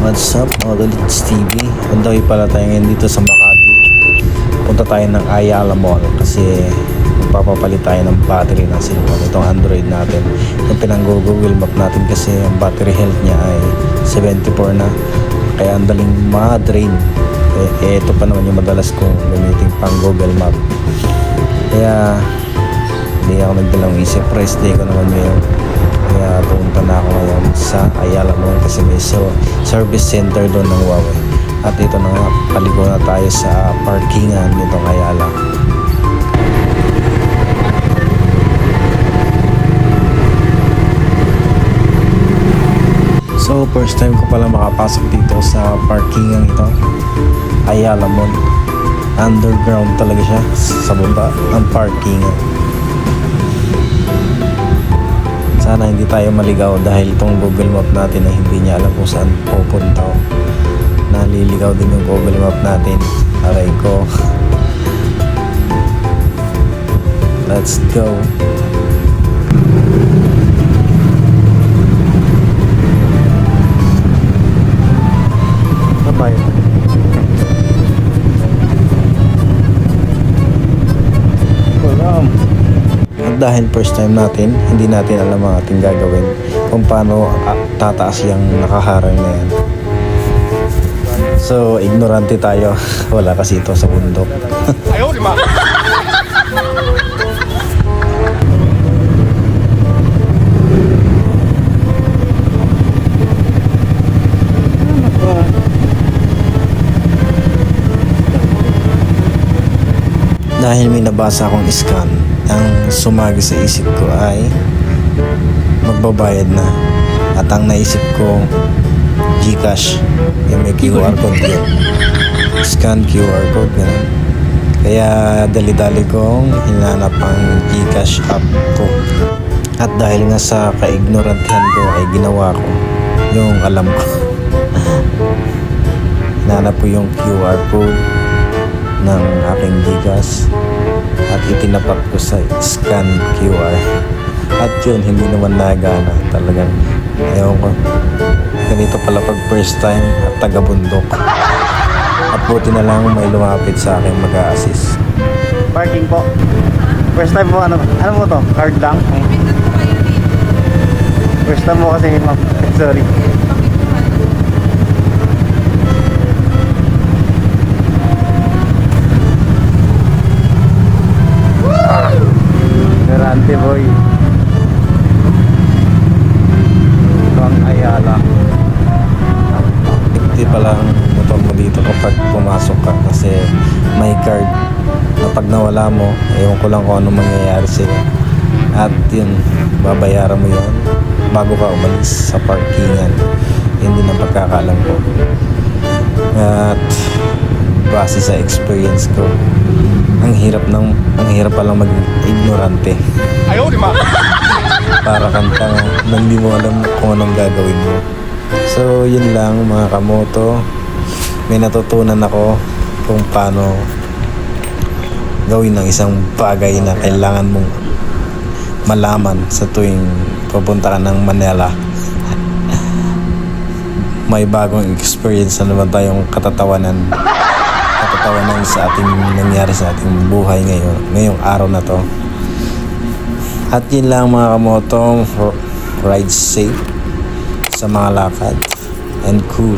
What's up mga Galits TV? Andawi pala tayo ngayon dito sa Makati. Punta tayo ng Ayala Mall kasi magpapapalit tayo ng battery ng cellphone. Itong Android natin. Yung pinang-Google Map natin kasi ang battery health niya ay 74 na. Kaya ang daling ma-drain. Ito pa naman yung madalas kong gamitin pang Google Map. Kaya hindi ako nagdalang isip. Rest day ko naman ngayon. Kaya pumunta na ako ngayon sa Ayala Mall kasi may service center doon ng Huawei. At ito na nga, paligo na tayo sa parkingan nitong Ayala. So first time ko pala makapasok dito sa parkingan ito, Ayala Mall. Underground talaga siya, sa baba ang parkingan. Sana hindi tayo maligaw dahil itong Google Map natin ay hindi niya alam kung saan pupunta. Naliligaw din yung Google Map natin. Aray ko. Let's go. Bye-bye. Dahil first time natin, hindi natin alam ang ating gagawin kung paano tataas yung nakaharang na yan. So, ignorante tayo. Wala kasi ito sa bundok. Ayaw, lima! Dahil may nabasa akong scan, ang sumagi sa isip ko ay magbabayad na. At ang naisip ko, GCash, yung may QR code yun. Scan QR code, ganun. Kaya dali-dali kong hinanap ang GCash app ko. At dahil nga sa kaignorantihan ko ay ginawa ko yung alam ko. Hinanap ko yung QR code ng aking GCash at itinapat ko sa scan QR. At yun, hindi naman nagana. Talagang ayaw ko. Ganito pala pag first time at taga-bundok. At buti na lang may lumapit sa akin mag-a-assist. Parking po. First time po, ano mo to? Card lang? First time mo kasi, ma'am. Sorry. Garante boy. Ito ang Ayala. Hindi pala ang motor mo dito kapag pumasok ka kasi may card na pag nawala mo, ewan ko lang kung ano mangyayari sila. At yun, babayaran mo yun bago ka umalis sa parkingan. Hindi na pagkakalam ko. At base sa experience ko, ang hirap palang maging ignorante. Ayaw, lima! Para kanta na hindi mo alam kung anong gagawin mo. So yun lang mga kamoto, may natutunan ako kung paano gawin ng isang bagay na kailangan mong malaman sa tuwing pupunta ka ng Manila. May bagong experience na naman tayong katatawanan sa ating nangyari sa ating buhay ngayong araw na to. At yun lang mga kamoto, ride safe sa mga lakad and cool.